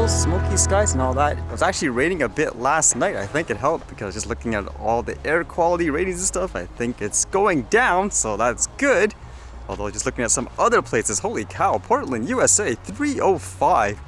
those smoky skies and all that. It was actually raining a bit last night. I think it helped because just looking at all the air quality ratings and stuff, I think it's going down, so that's good. Although just looking at some other places, holy cow, Portland, USA, 305.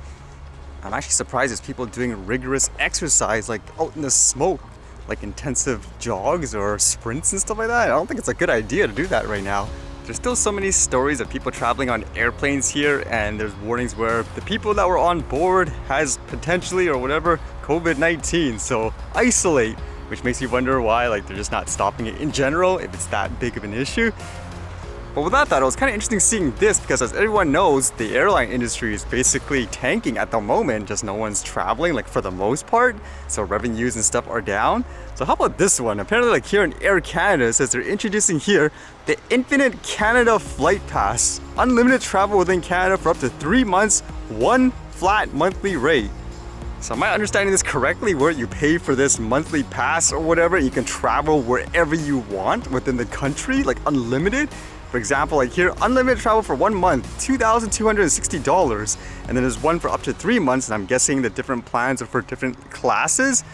I'm actually surprised there's people doing rigorous exercise like out in the smoke, like intensive jogs or sprints and stuff like that. I don't think it's a good idea to do that right now. There's still so many stories of people traveling on airplanes here, and there's warnings where the people that were on board has potentially or whatever COVID-19, so isolate, which makes you wonder why like they're just not stopping it in general if it's that big of an issue. But with that thought, it was kind of interesting seeing this because as everyone knows, the airline industry is basically tanking at the moment. Just no one's traveling, like for the most part. So revenues and stuff are down. So how about this one? Apparently like here in Air Canada, it says they're introducing here the Infinite Canada Flight Pass. Unlimited travel within Canada for up to 3 months, one flat monthly rate. So am I understanding this correctly where you pay for this monthly pass or whatever, you can travel wherever you want within the country, like unlimited? For example, like here, unlimited travel for 1 month, $2,260. And then there's one for up to 3 months, and I'm guessing the different plans are for different classes.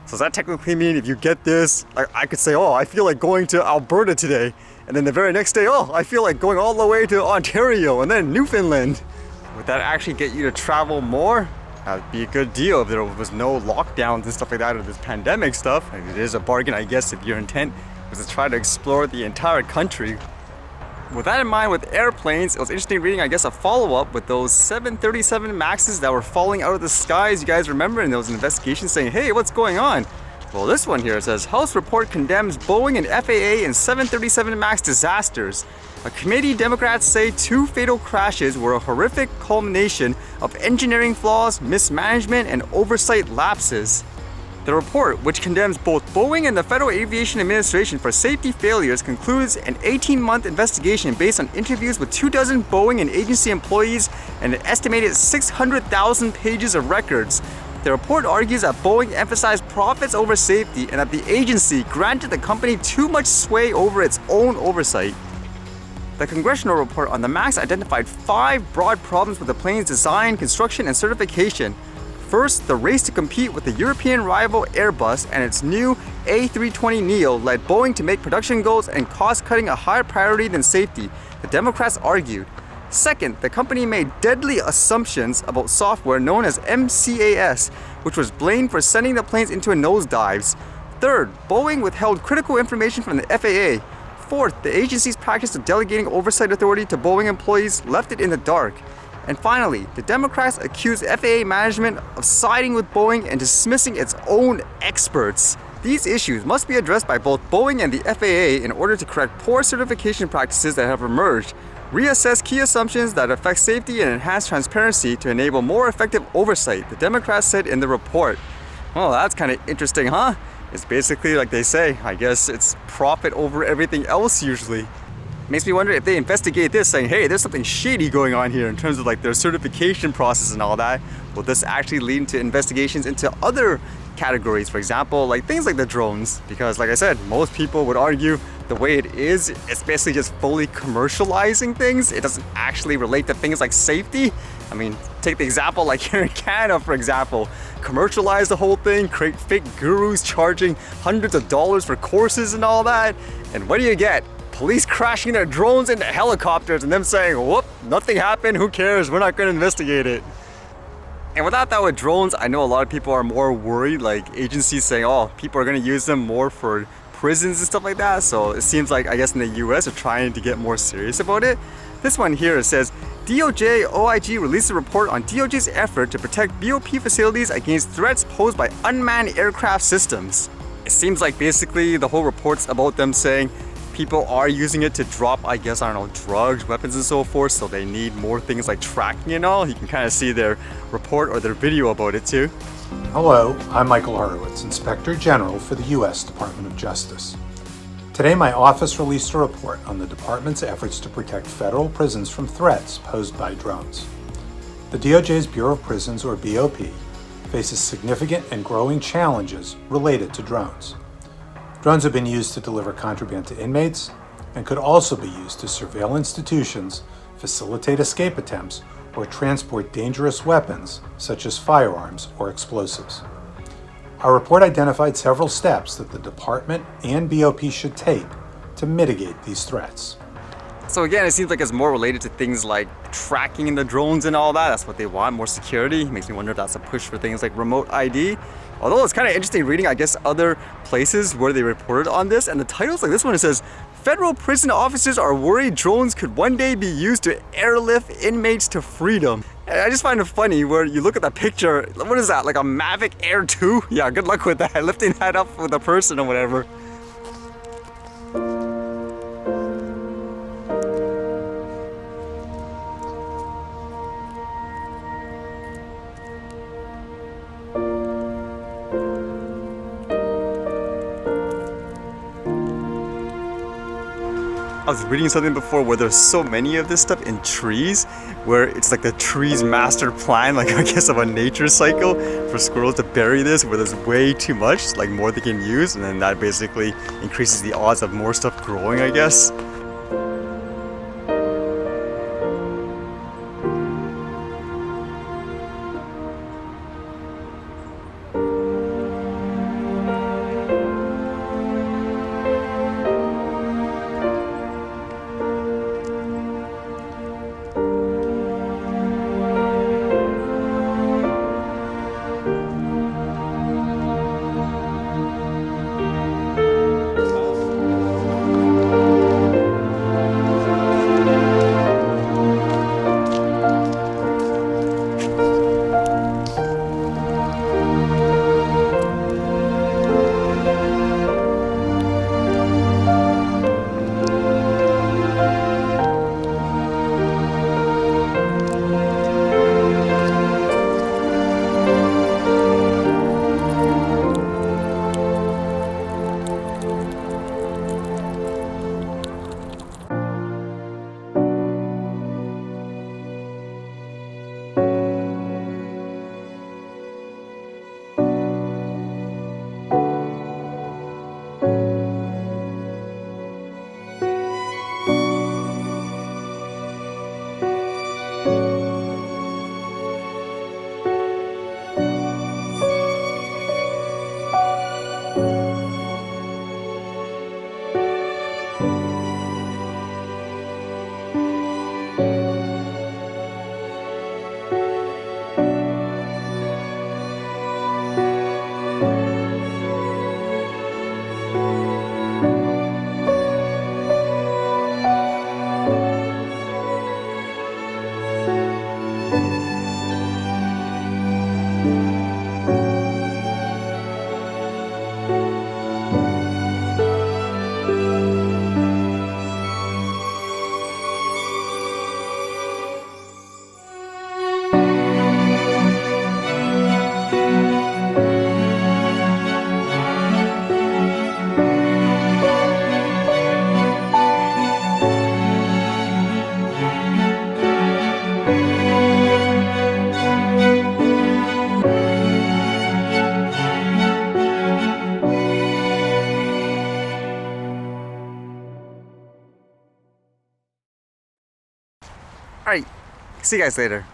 So does that technically mean if you get this, like I could say, oh, I feel like going to Alberta today. And then the very next day, oh, I feel like going all the way to Ontario and then Newfoundland. Would that actually get you to travel more? That'd be a good deal if there was no lockdowns and stuff like that or this pandemic stuff. And it is a bargain, I guess, if your intent was to try to explore the entire country. With that in mind, with airplanes, it was interesting reading, I guess, a follow-up with those 737 MAXs that were falling out of the skies. You guys remember? And there was an investigation saying, hey, what's going on? Well, this one here says, House report condemns Boeing and FAA and 737 MAX disasters. A committee Democrats say 2 fatal crashes were a horrific culmination of engineering flaws, mismanagement, and oversight lapses. The report, which condemns both Boeing and the Federal Aviation Administration for safety failures, concludes an 18-month investigation based on interviews with 24 Boeing and agency employees and an estimated 600,000 pages of records. The report argues that Boeing emphasized profits over safety and that the agency granted the company too much sway over its own oversight. The congressional report on the MAX identified 5 broad problems with the plane's design, construction, and certification. First, the race to compete with the European rival Airbus and its new A320neo led Boeing to make production goals and cost-cutting a higher priority than safety, the Democrats argued. Second, the company made deadly assumptions about software known as MCAS, which was blamed for sending the planes into nosedives. Third, Boeing withheld critical information from the FAA. Fourth, the agency's practice of delegating oversight authority to Boeing employees left it in the dark. And finally, the Democrats accused FAA management of siding with Boeing and dismissing its own experts. These issues must be addressed by both Boeing and the FAA in order to correct poor certification practices that have emerged, reassess key assumptions that affect safety, and enhance transparency to enable more effective oversight, the Democrats said in the report. Well, that's kind of interesting, huh? It's basically like they say, I guess it's profit over everything else usually. Makes me wonder if they investigate this saying, hey, there's something shady going on here in terms of like their certification process and all that. Will this actually lead to investigations into other categories? For example, like things like the drones, because like I said, most people would argue the way it is, it's basically just fully commercializing things. It doesn't actually relate to things like safety. I mean, take the example like here in Canada, for example, commercialize the whole thing, create fake gurus charging hundreds of dollars for courses and all that. And what do you get? Police crashing their drones into helicopters and them saying, whoop, nothing happened, who cares, we're not going to investigate it. And without that with drones, I know a lot of people are more worried, like agencies saying, oh, people are going to use them more for prisons and stuff like that. So it seems like, I guess in the US, they're trying to get more serious about it. This one here says, DOJ OIG released a report on DOJ's effort to protect BOP facilities against threats posed by unmanned aircraft systems. It seems like basically the whole report's about them saying people are using it to drop, I guess, I don't know, drugs, weapons and so forth, so they need more things like tracking and all. You can kind of see their report or their video about it too. Hello, I'm Michael Horowitz, Inspector General for the U.S. Department of Justice. Today, my office released a report on the department's efforts to protect federal prisons from threats posed by drones. The DOJ's Bureau of Prisons, or BOP, faces significant and growing challenges related to drones. Drones have been used to deliver contraband to inmates and could also be used to surveil institutions, facilitate escape attempts, or transport dangerous weapons, such as firearms or explosives. Our report identified several steps that the department and BOP should take to mitigate these threats. So again, it seems like it's more related to things like tracking in the drones and all that. That's what they want, more security. Makes me wonder if that's a push for things like remote ID. Although it's kind of interesting reading, I guess, other places where they reported on this. And the titles, like this one, it says, federal prison officers are worried drones could one day be used to airlift inmates to freedom. And I just find it funny where you look at the picture, what is that, like a Mavic Air 2? Yeah, good luck with that, lifting that up with a person or whatever. I was reading something before where there's so many of this stuff in trees, where it's like the tree's master plan, like I guess of a nature cycle for squirrels to bury this, where there's way too much, like more they can use, and then that basically increases the odds of more stuff growing, I guess. Alright, see you guys later.